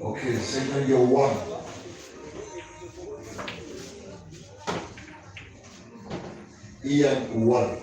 Okay, scenario 1. Ian 1.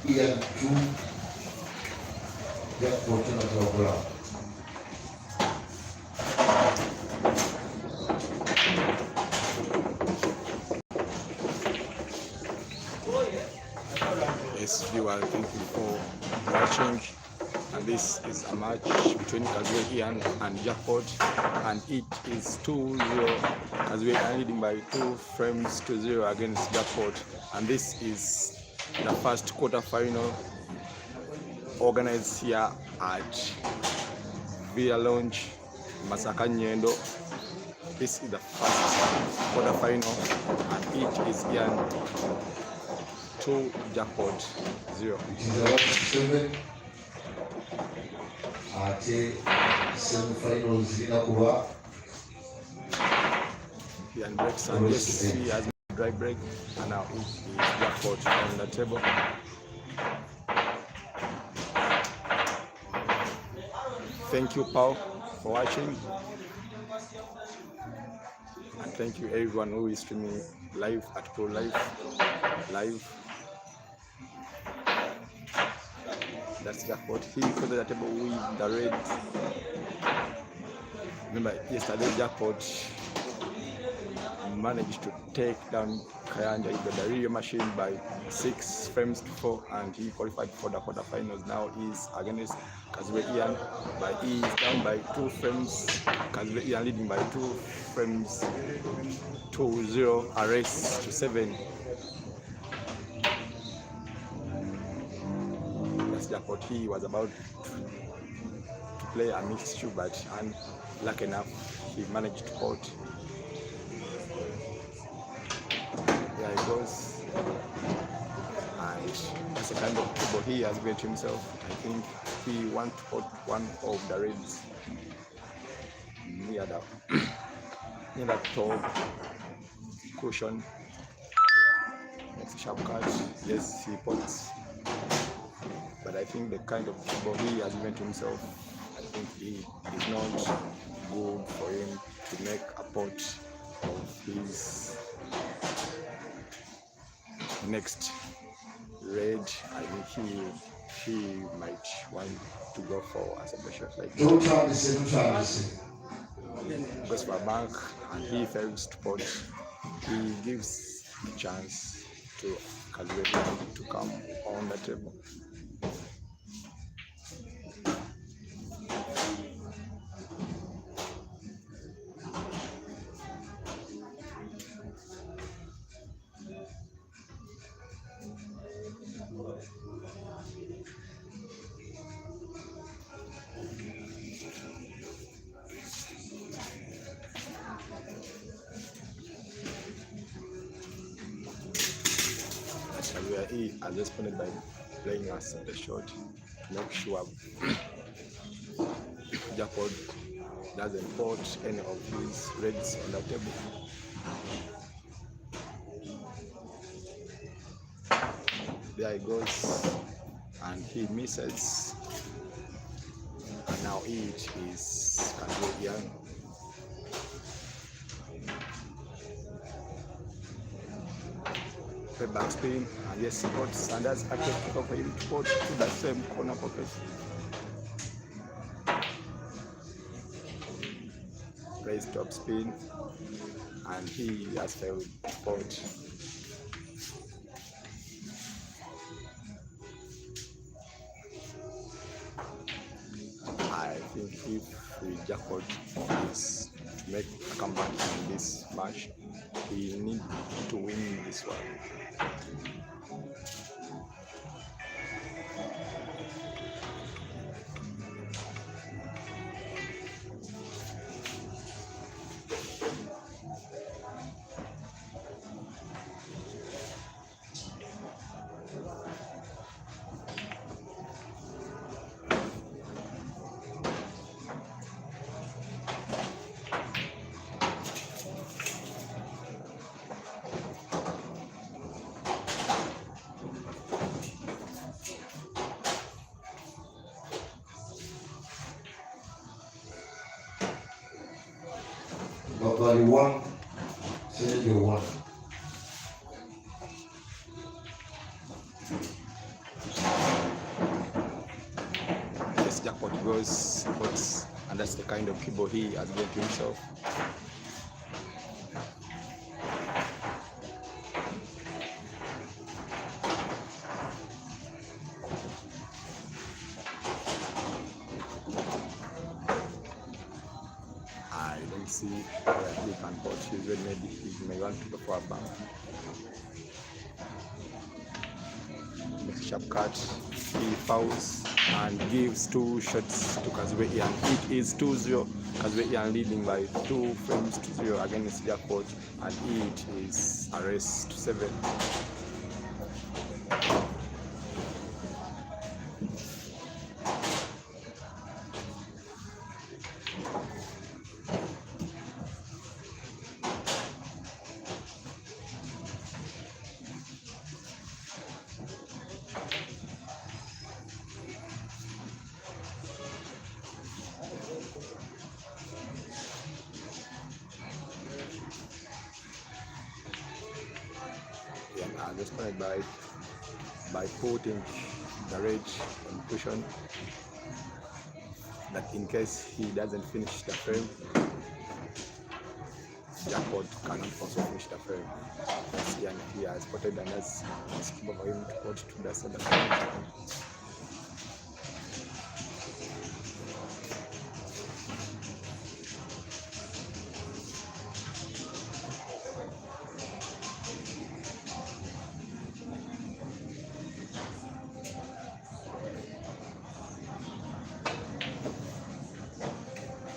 Ian 2. Jackpot na program. Yes, viewers, thank you for watching. And this is a match between Kazibwe Ian and Jackpot, and it is 2-0. Kazibwe Ian leading by 2 frames to 0 against Jackpot, and this is the first quarter-final organized here at Villa Lounge, Masaka. This is the first quarter-final, and it is Ian 2, Jackpot 0. Semi-finals inakuwa Ian breaks, and yes, he has made a dry break, and now it is Jackpot on the table. Thank you, Paul, for watching, and thank you everyone who is streaming live at Pro Live. That's Jackpot. He further the table with the red. Remember, yesterday Jackpot managed to take down Kayanja with the real machine by 6 frames to 4, and he qualified for the quarterfinals. Now he's against Kazibwe Ian, but he is down by 2 frames. Kazibwe Ian leading by 2 frames to 0, a race to 7. That's Jackpot. He was about to play a mixture, but unlucky enough, he managed to hold. There he goes, and that's the kind of table he has built himself. I think he wants to put one of the reds near the top cushion. Next sharp cut. Yes, he puts, but I think the kind of table he has built himself, I think it is not good for him to make a pot of his next red. I think he might want to go for a separate shot like that. Goes for a bank, and he fails to pot. He gives a chance to Kazibwe to come on the table. where he has responded by playing us the shot to make sure Jacob doesn't put any of his reds on the table. There he goes, and he misses. And now it is Kazibwe Ian. Play back spin, and yes, he puts, and that's a kick for him to put to that same corner pocket. Plays top spin, and he has failed to put. I think if the jackpot is to make a comeback in this match, he needs to win this one. Value 1, scenario 1. Yes, jackpot goes, and that's the kind of keyboard he has given to himself. I don't see where he can put his red. Maybe he may want to go for a bank. Makes a sharp cut. He fouls and gives 2 shots to Kazibwe Ian. It is 2-0. Kazibwe Ian leading by 2 frames to 0 against jackpot, and it is a race to 7. And responded by putting the red in cushion, that in case he doesn't finish the frame, jackpot cannot also finish the frame. And he has spotted and that's for him to put to the center.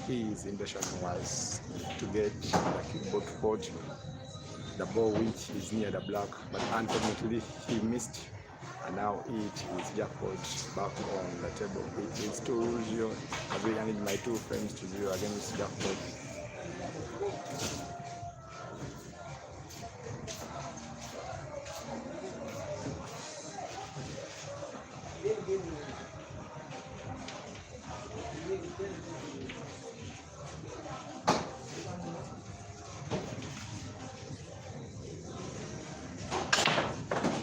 His intention was to get the keyboard to put the ball which is near the black, but unfortunately he missed, and now it is jackpot back on the table. It is 2-0. I need my 2 frames to 0 against jackpot.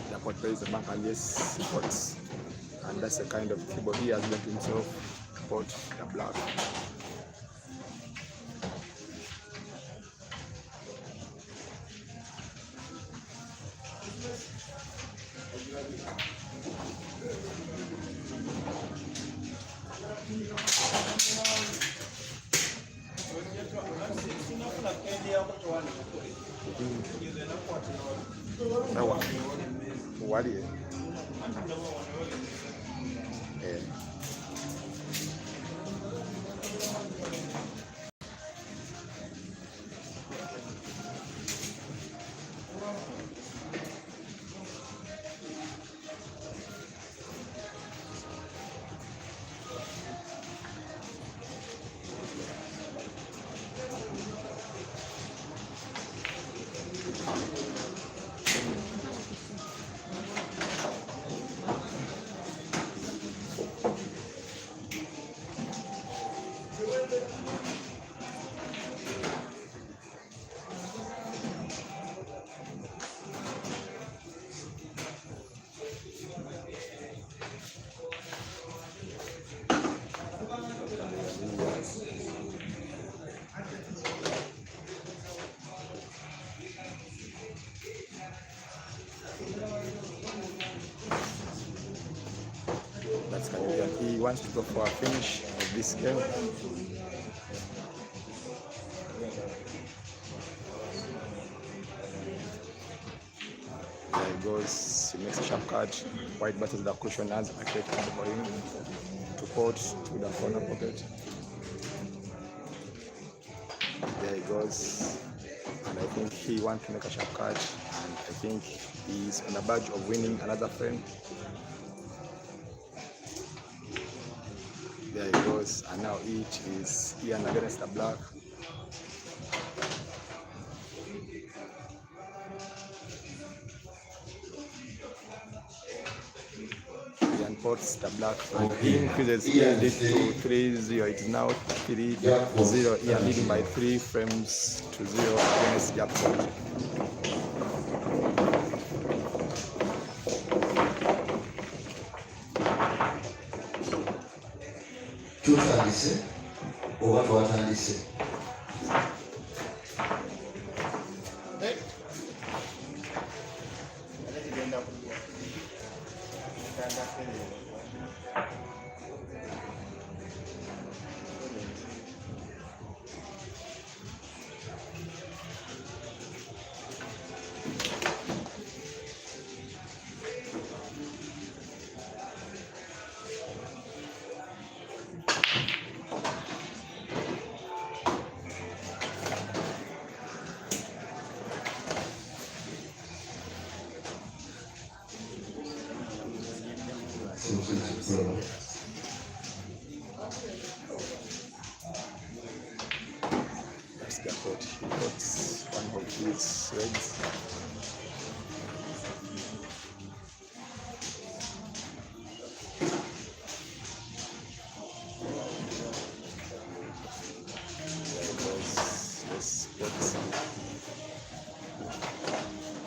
Jackpot plays the bank, and yes, he puts, and that's the kind of keyboard he has lent himself to put the black. Sawa. Wali. wants to go for a finish of this game. There he goes, he makes a sharp cut. White battles the cushion as a great card for him to put to the corner pocket. There he goes, and I think he wants to make a sharp cut, and I think he's on the verge of winning another frame. There he goes, and now it is Ian against the black. Ian puts the black and he increases it to 3-0. It is now 3-0. Ian leading by 3 frames to 0 against Jackpot. Tutandise oba twatandise. That's Jackpot. He puts one of his reds.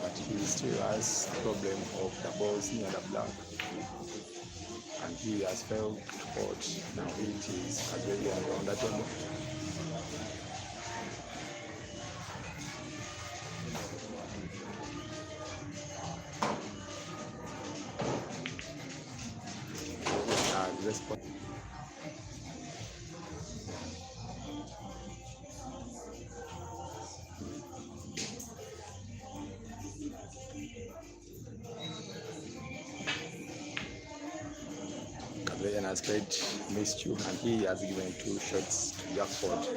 But he still has the problem of the balls near the black, and he has failed to put. Now it is Kazibwe Ian on the table. And this point. Kazibwe Ian has played missed you, and he has given 2 shots to Jackpot.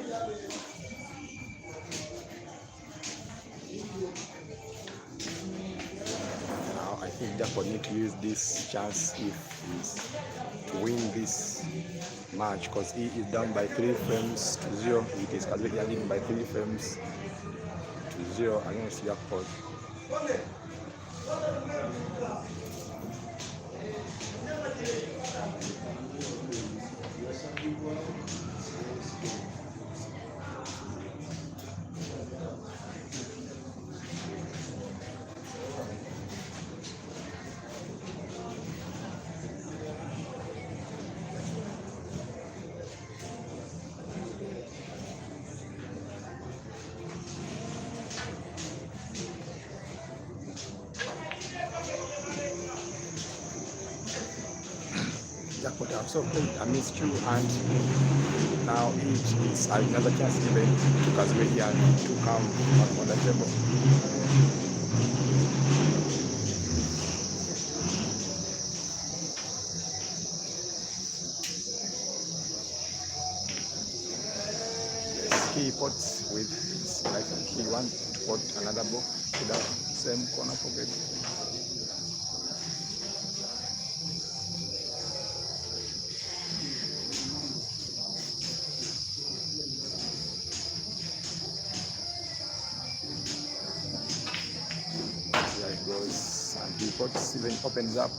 Now I think Jackpot need to use this chance if he's to win this match, because he is down by 3 frames to 0. It is Kazibwe Ian leading by 3 frames to 0 against Jackpot. Jackpot also played a missed you, and now it is another chance given to Kazibwe Ian to come back on the table. Yes, he puts with his right hand. He wants to put another ball to the same corner pocket. Goes and he puts, even opens up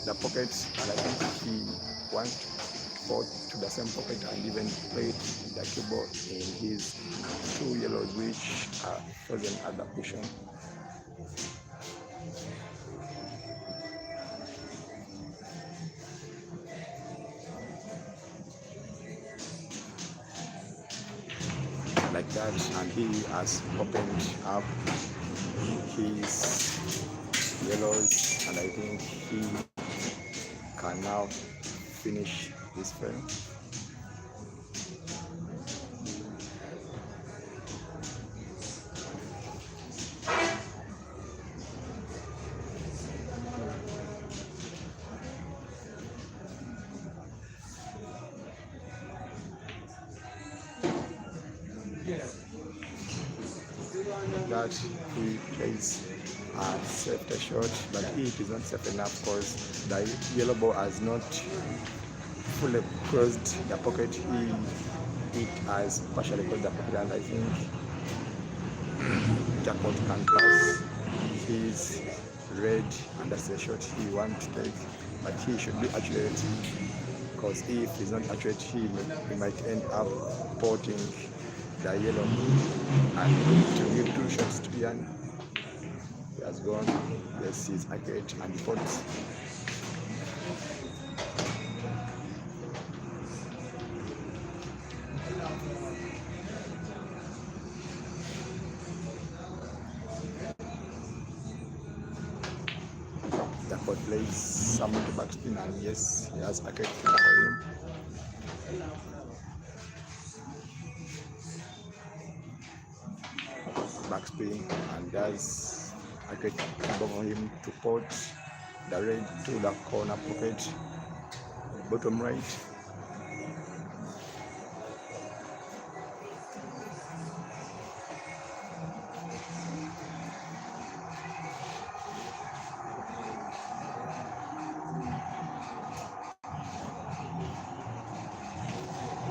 the pocket, and I think he wants to put to the same pocket and even play the keyboard in his 2 yellows which are frozen at the cushion. Like that, and he has opened up his yellows, and I think he can now finish this frame. That he plays a safety shot, but it is not safe enough because the yellow ball has not fully closed the pocket. It has partially closed the pocket, and I think Jackpot can pass his red, and that's the shot he wants to take, but he should be accurate, because if he's not accurate, he might end up potting the yellow and to give 2 shots to Ian. He has gone. Yes, he's accurate and pots. The pot plays someone to backspin, and yes, he has accurate for him. Backspin, and does a great number for him to put the red to the corner pocket, bottom right.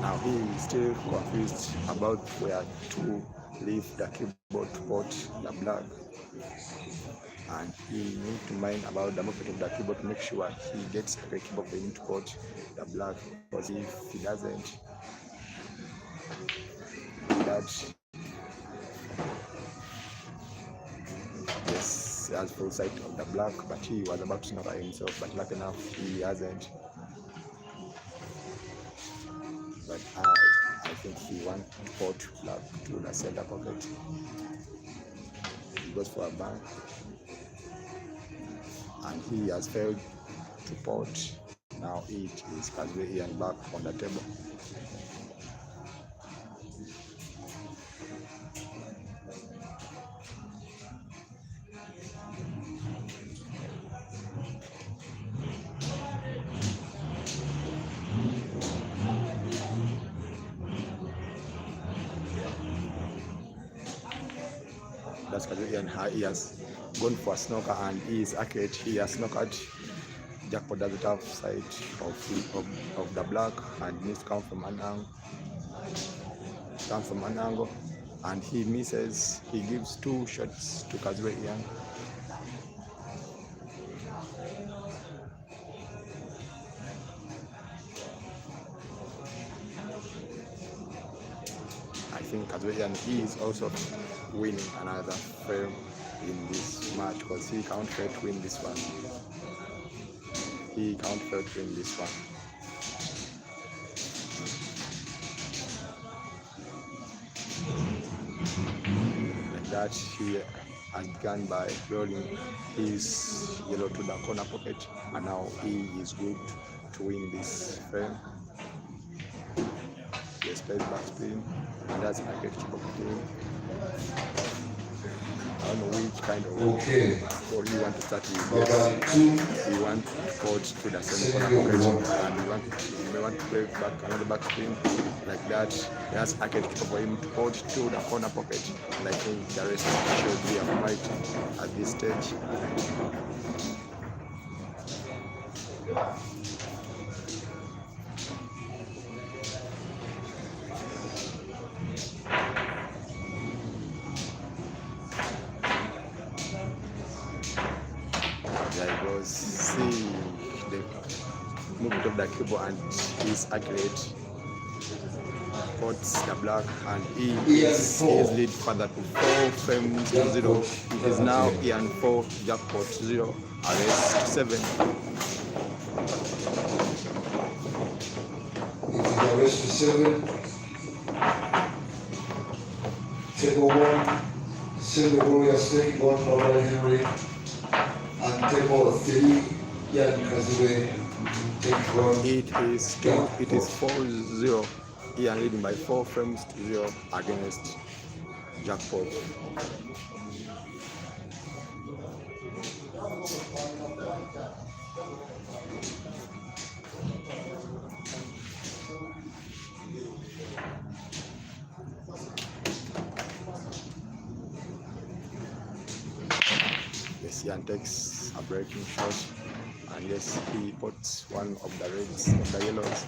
Now he is still confused about where to leave the keyboard to put the black, and he needs to mind about the movement of the keyboard to make sure he gets a keyboard for him to put the black, because if he doesn't, that yes, he has full sight of the black, but he was about to knock out himself, but lucky enough he hasn't. But I think he wants to put black to the center pocket. He goes for a bank, and he has failed to put. Now it is Kazibwe Ian back on the table. That's Kazibwe Ian. He has gone for a snooker, and he is accurate. He has snookered. Jackpot doesn't have sight of the black, and needs to come from an angle. And he misses. He gives 2 shots to Kazibwe Ian. I think Kazibwe Ian is also winning another frame in this match, because he can't fail to win this one. He can't fail to win this one. Like that, he has begun by rolling his yellow to the corner pocket, and now he is good to win this frame. He plays backspin, and that's a great keep of the game. I don't know which kind of or you want to start with. You want to put to the center corner pocket, and you may want to play back another backspin like that. That's a great keep for him to put to the corner pocket, and I think the rest should be a fight at this stage. See the movement of the keyboard, and he's accurate. Puts the black, and he is lead further to 4 frames to 0. It is now Ian 4, Jackpot 0, arrest 7. It is arrest 7. Table 1, Silver Warriors taking 1 for Henry. And table 3, Ian Kazibwe It is 4-0. Ian leading by 4 frames to 0 against Jackpot. Yes, Ian takes a breaking shot, and yes, he puts one of the reds of the yellows.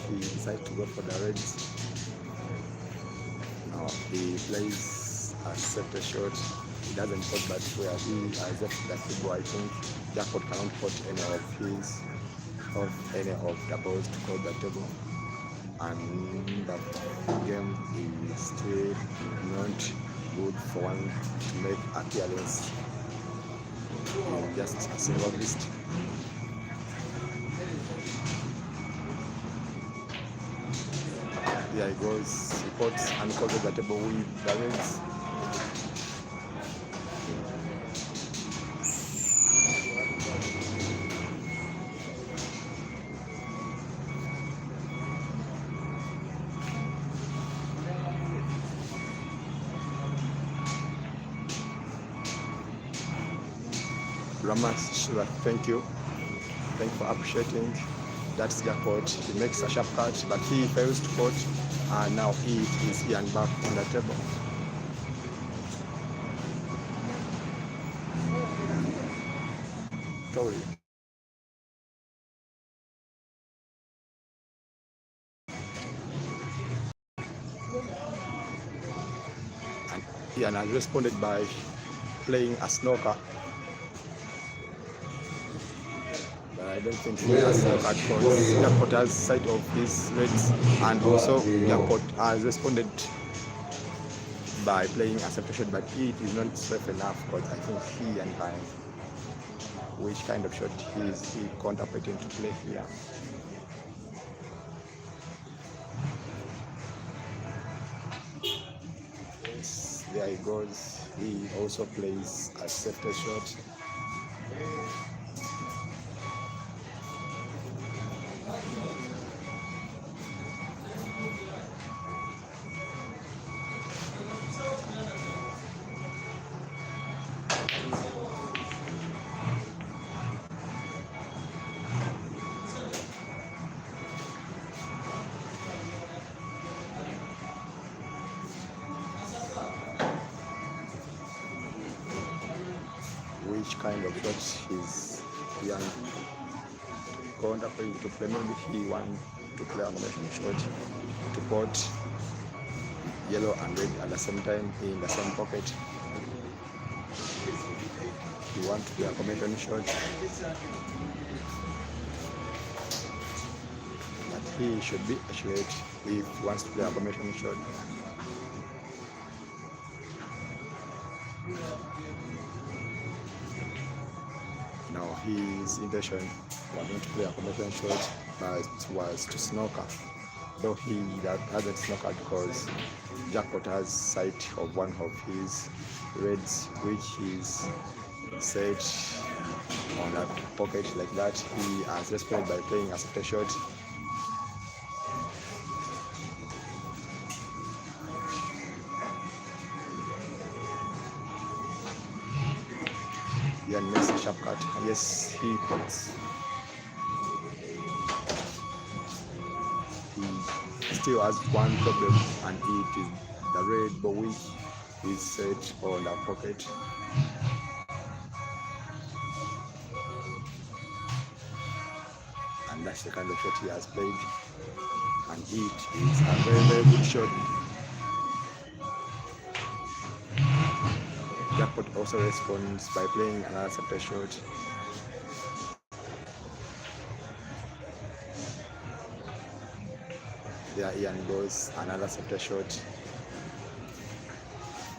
He decides to go for the reds. Now he plays a separate shot. He doesn't put that where he has left the table. I think Jackpot cannot put any of the balls to call the table. And the game is still not good for one to make appearance in just a single list. Here he goes, he puts and covers the table with the reds. Ramas, thank you for appreciating. That's Jackpot. He makes a sharp cut, but he fails to put, and now he is Ian back on the table. Sorry. And Ian has responded by playing a snooker. I don't think he has snookered because Jackpot has sight of his reds, and also Jackpot has responded by playing a separate shot, but it is not safe enough because I think he and I, which kind of shot is he contemplating to play here. Yes, there he goes. He also plays a separate shot. Which kind of shot is Ian contemplating to play? Maybe he wants to play a combination shot to put yellow and red at the same time in the same pocket. He wants to play a combination shot, but he should be assured if he wants to play a combination shot. Now his intention was not to play a combination shot, but was to snooker. Though he hasn't snookered because Jackpot has sight of one of his reds, which is set on a pocket like that. He has responded by playing a separate shot. Ian makes a sharp cut. Yes, he puts. He still has one problem, and it is the red ball which is set on the pocket. And that's the kind of shot he has played, and it is a very, very good shot. Jackpot also responds by playing another separate shot. There Ian goes, another center shot.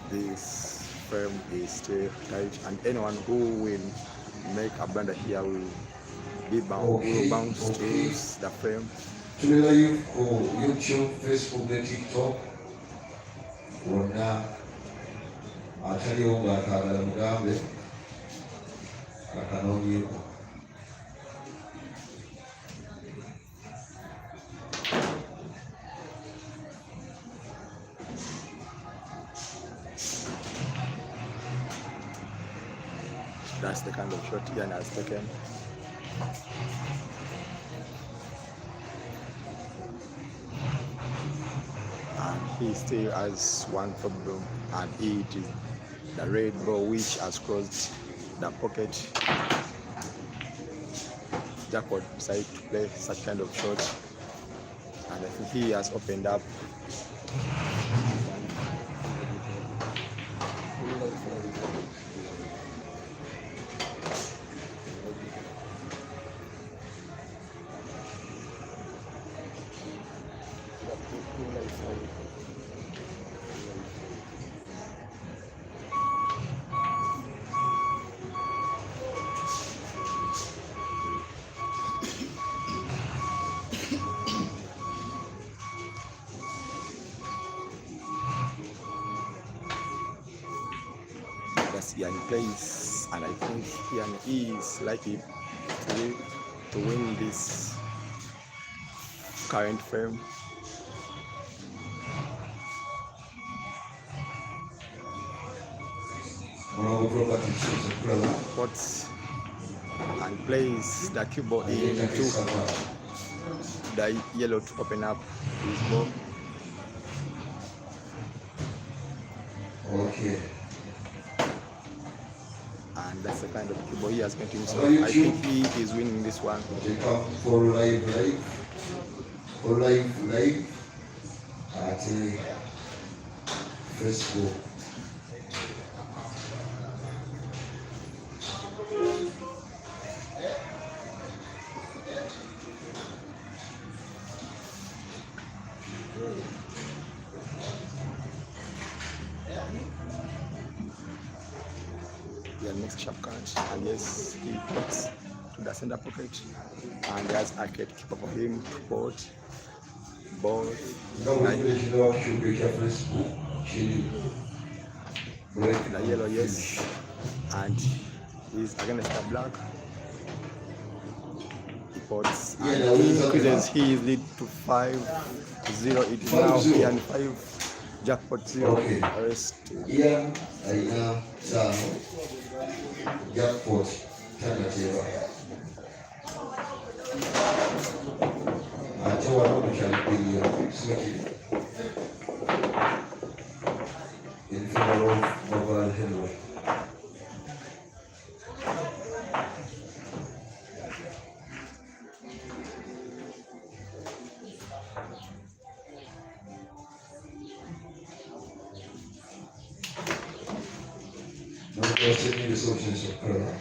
This frame is still tight, and anyone who will make a blunder here will bounce to the frame. Tuli live ku YouTube, Facebook ne TikTok. Wonna ataliwo ng'akaagala mugambe akanoonyeeko. That's the kind of shot Ian has taken. And he still has one problem, and it is the red ball which has crossed the pocket. Jackpot decided to play such kind of shot, and I think he has opened up. That's Ian plays, and I think Ian is likely to win this current frame. Pots and plays the cue ball into the yellow to open up his ball. Okay. And that's the kind of cue ball he has painted himself. I think he is winning this one. For live at Facebook. Ian makes a sharp cut, and yes, he puts to the center pocket, and there's a great keeper for him to put both the yellow, yes, and he's against the black. He puts, and he increases his lead to 5-0. It is now Ian 5, jackpot 0. Okay. Rest. Ian aina tano, jackpot tanateba. Ate wano mukyalipiria simaki in favor of Mobile Henry. Send me the solutions of prayer.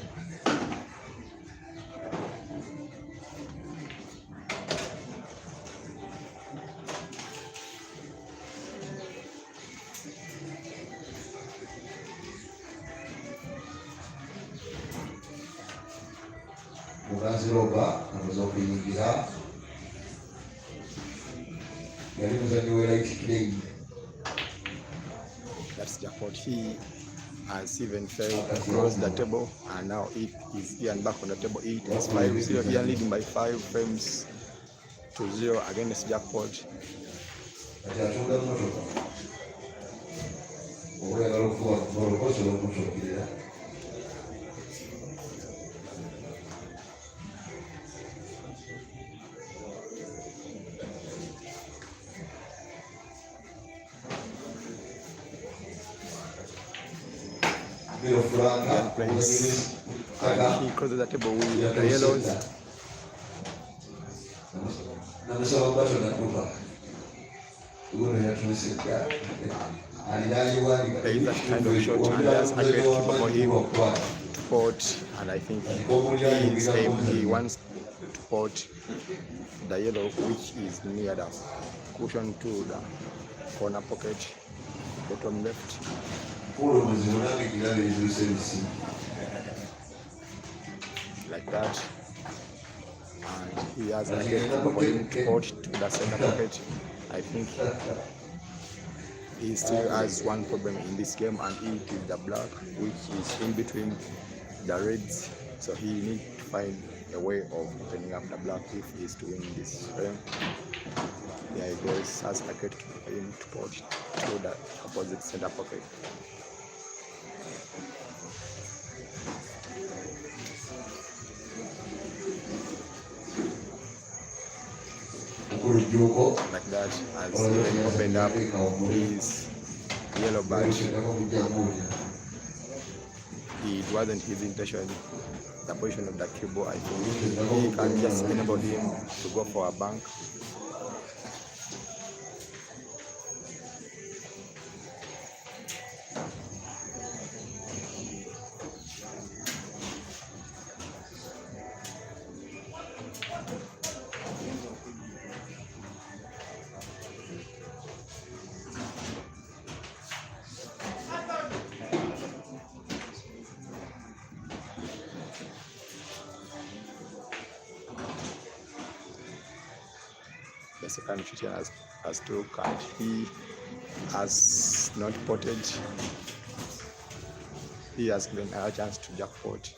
Muganziroba amazokuyingira yali muzanyo we light play. That's jackpot. He has even failed across the table, and now it is Ian back on the table. It is 5-0. Ian leading by 5 frames to 0 against jackpot. Ajatunga motoka oyagala okuwa okusobola okukyukirira. Ian plays, and he crosses the table with the yellows. Namusaba bato nakuba uno yatumusika alidali wali There is that kind of shot, and there's a great keeper for him to pot, and I think he wants to pot the yellow which is near the cushion to the corner pocket, bottom left. Like that. And he has a racket for him to pot to the center pocket. I think he still has one problem in this game, and it is the black which is in between the reds, so he needs to find a way of opening up the black if he is to win this frame. There he goes, has a racket for him to pot to the opposite center pocket. Like that, as he opened up his yellow badge. It wasn't his intention, the position of the cube. I think he can just enable him to go for a bank. The second shooter has took, and he has not potted. He has given a chance to jackpot.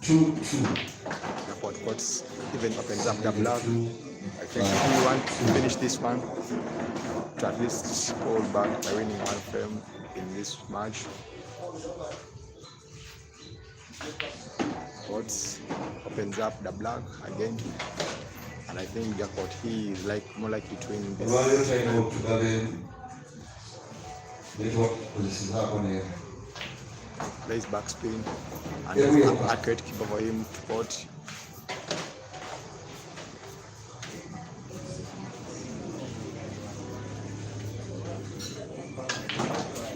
2-2. Jackpot pots even opens up the black. I think he wants to finish this one to at least hold back by winning one frame in this match. Pots opens up the black again, and I think jackpot he is more likely to win this. Plays backspin, and there's an accurate keeper for him to pot.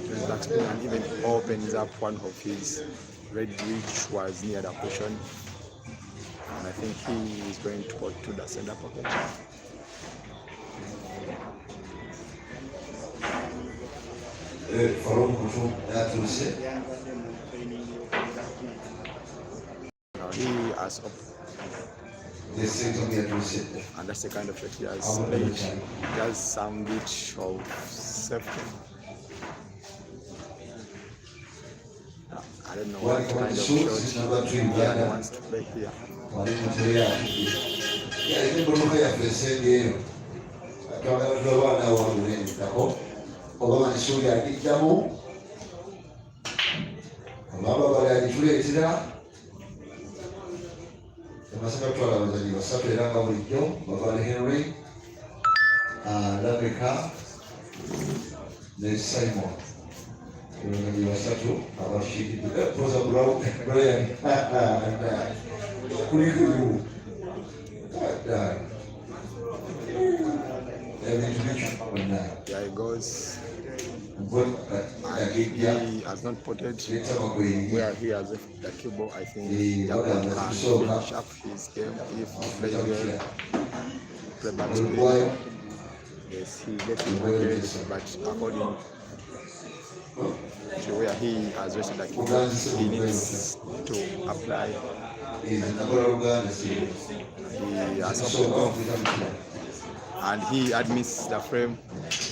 Plays backspin and even opens up one of his red, which was near the cushion, and I think he is going to pot to the center pocket. Now he has up, and that's the kind of shot he has played. He has some bit of safety. I don't know what kind of shot Ian wants to play here. There he goes. And he has not potted where he has left the cube. I think that one can finish up his game if he plays well. Play backspin. Yes, he gets it again, but according to where he has rested the cube, he needs to apply. He has opened, and he admits the frame.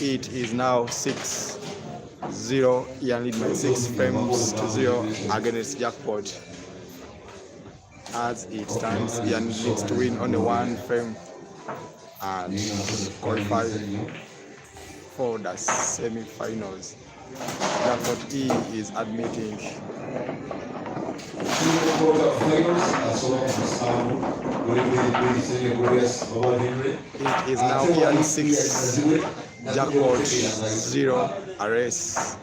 It is now 6-0. Ian lead by 6 frames to 0 against jackpot. As it stands, Ian needs to win only 1 frame and qualify for the semi-finals. Jackpot E is admitting. It is now Ian 6, jackpot 0, a race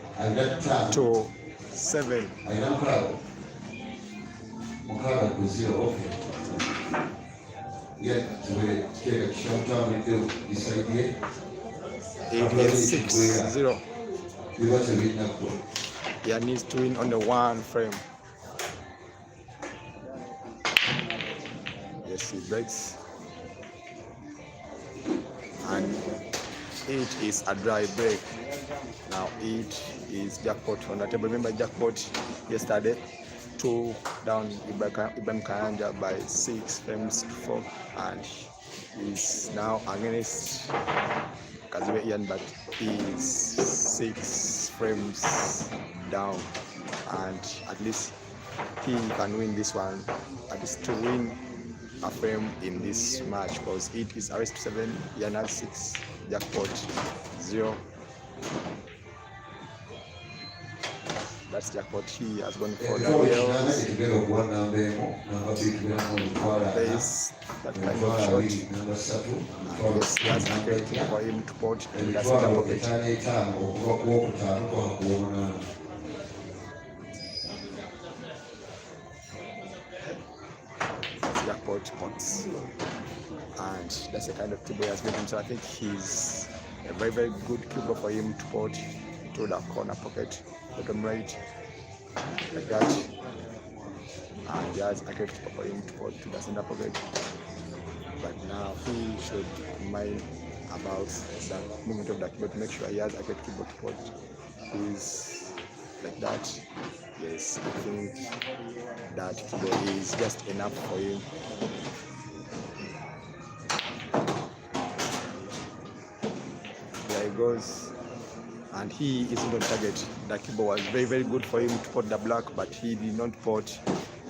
to 7. It is 6-0. Ian needs to win on the one frame. Yes, he breaks. And it is a dry break. Now it is jackpot on the table. Remember jackpot yesterday took down Ibrahim Kayanja by 6 frames to 4 and is now against Kazibwe Ian, but is 6 frames down, and at least he can win this one, at least to win a frame in this match, because it is arrest 7, Ian has 6, jackpot 0. That's jackpot. He has gone for the wheels. There is that kind of shot. Yes, he has a great for him to put in the center pocket. That's jackpot pots. And that's the kind of table he has made. So I think he's a very, very good keeper for him to put to the corner pocket. Bottom right, like that, and he has a great keeper for him to put to the center pocket. But now he should mind about the movement of the keyboard to make sure he has a great keyboard to put. He's like that. Yes, I think that keyboard is just enough for him. There he goes. And he isn't on target. The keyboard was very, very good for him to put the black, but he did not put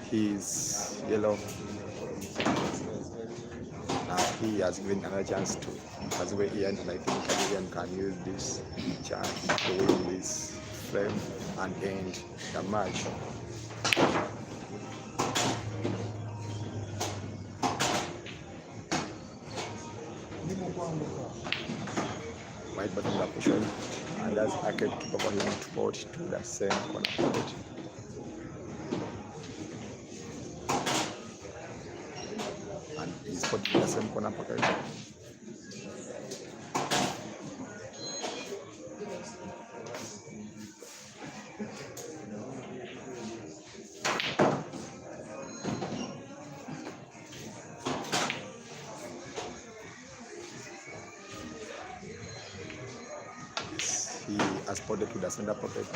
his yellow. Now he has given another chance to Kazibwe Ian, and I think Kazibwe Ian can use this chance to win this frame and end the match. White bottom lap position. And that's a great keeper for him to put to the same corner pocket. And he's put in the same corner pocket. He has put it to the center pocket,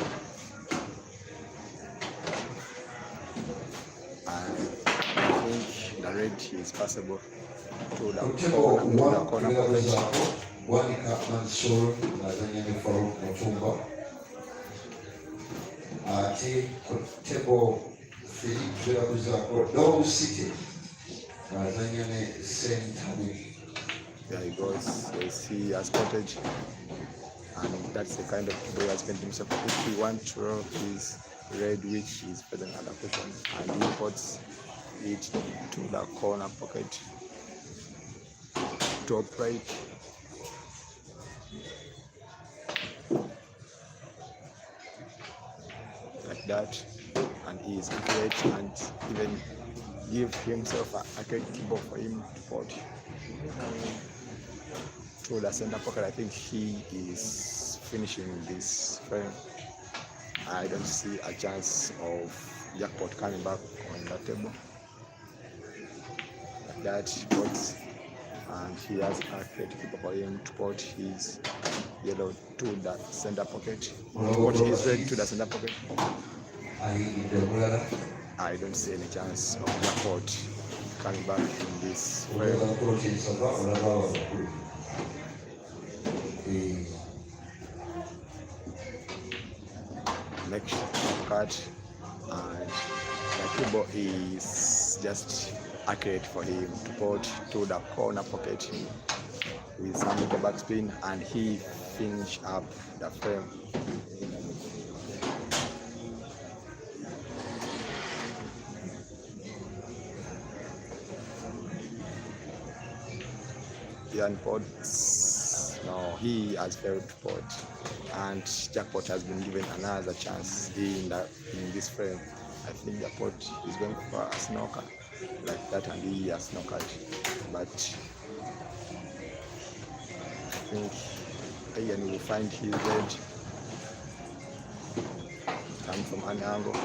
and I think the red is passable to the corner pocket. There he goes. Yes, he has spotted. And that's the kind of keyboard he has spent himself. If he wants to roll his red, which is present at the position, and he puts it to the corner pocket, top right. Like that, and he is accurate and even give himself a great keyboard for him to put to the center pocket. I think he is finishing this frame. I don't see a chance of jackpot coming back on the table. Like that, but and he has a great keeper for him to put his yellow to the center pocket. Put his red to the center pocket. I don't see any chance of jackpot coming back in this frame. Next card, and the keyboard is just accurate for him to put to the corner pocket with some little backspin, and he finish up the frame. Ian puts, no, he has failed to put, and jackpot has been given another chance in this frame. I think jackpot is going for a snooker like that, and he has snookered, but I think Ian will find his red. time from an angle,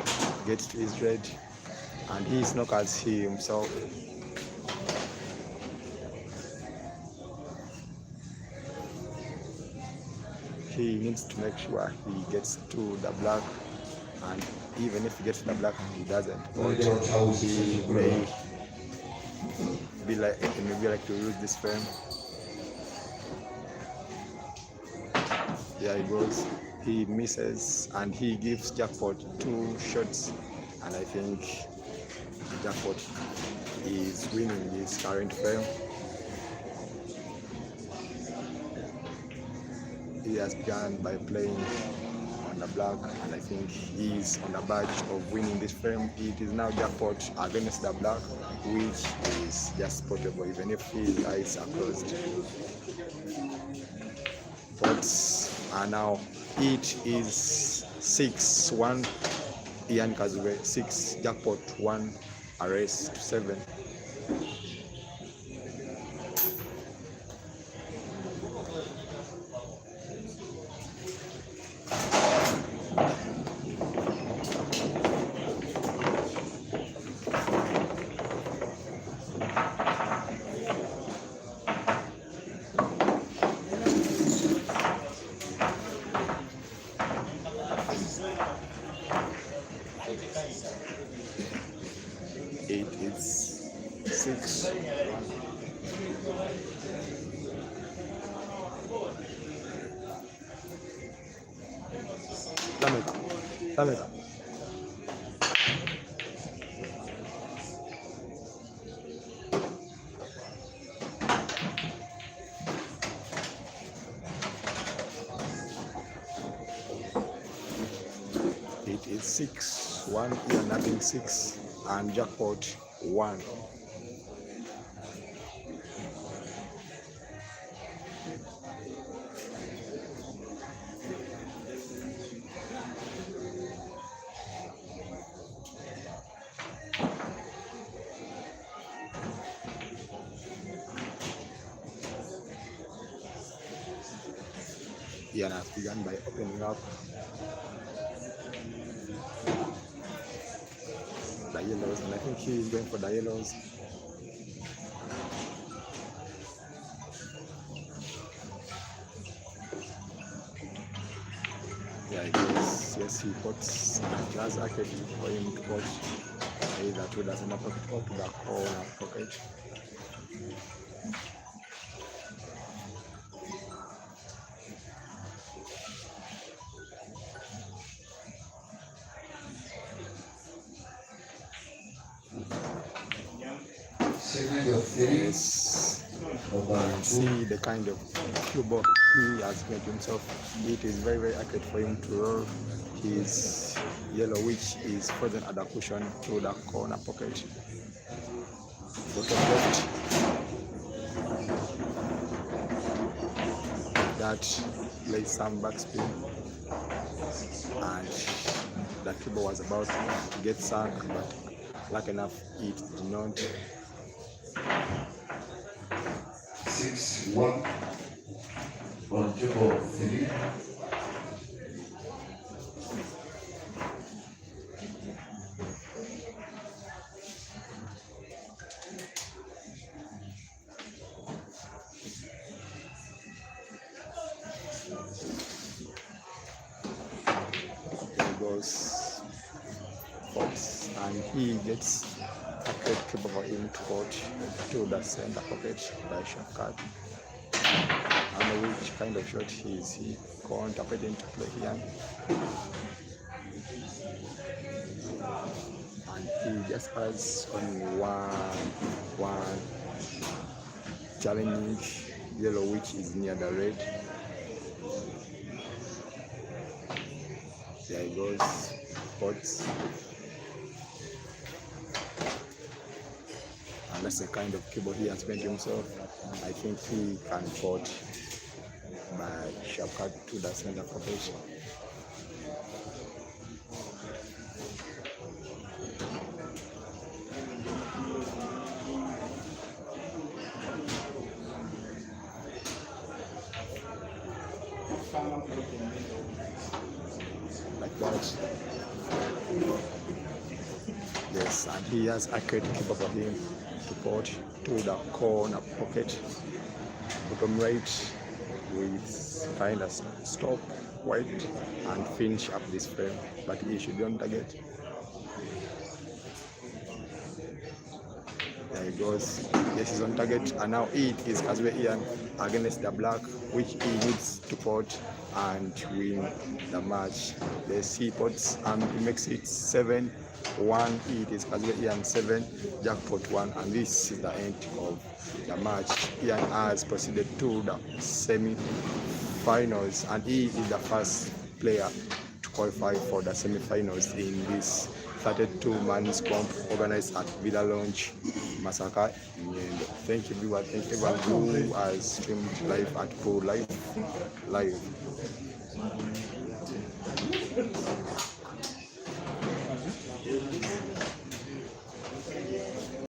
gets to his red, and he snookers himself. He needs to make sure he gets to the black, and even if he gets to the black and he doesn't, he may be like to lose this frame. There he goes. He misses and he gives Jackpot 2 shots, and I think Jackpot is winning this current frame. He has begun by playing on the black, and I think he is on the verge of winning this frame. It is now Jackpot against the black, which is just potable even if he lies across. Pots are now, it is 6-1, Ian Kazibwe 6, Jackpot 1, a race to 7. It is 6. Dame. It is 6-1, Ian having 6 and Jackpot 1. Ian has begun by opening up the yellows, and I think he is going for the yellows. Yeah, I guess, yes, he puts a glass arcade for him to put either to the center pocket or to the corner pocket. Yes, see the kind of cube he has made himself. It is very, very accurate for him to roll his yellow, which is frozen at the cushion, to the corner pocket. Bottom left. That plays some backspin, and the cube was about to get sunk, but lucky enough it did not. 6-1 on table 3. There goes Fox, and he gets a great cube for him to put to the center pocket by shot card. I don't know which kind of shot he is contemplating to play here. And he just has only one challenging yellow, which is near the red. There he goes, pots. And that's the kind of cable he has made himself. I think he can put by sharp cut to the center pocket. Like that. Yes, and he has a crate keeper for him to put to the corner pocket, bottom right, with find a stop white and finish up this frame, but he should be on target. There he goes. Yes, he's on target, and now it is Kazibwe Ian against the black, which he needs to put and win the match. He puts and he makes it 7-1. It is Kazibwe Ian 7, jackpot 1, and this is the end of the match. Ian has proceeded to the semi-finals, and he is the first player to qualify for the semi-finals in this 32-man comp organized at Villa Lounge, Masaka. And thank you everyone. Thank you everyone who has streamed live at Pro Live.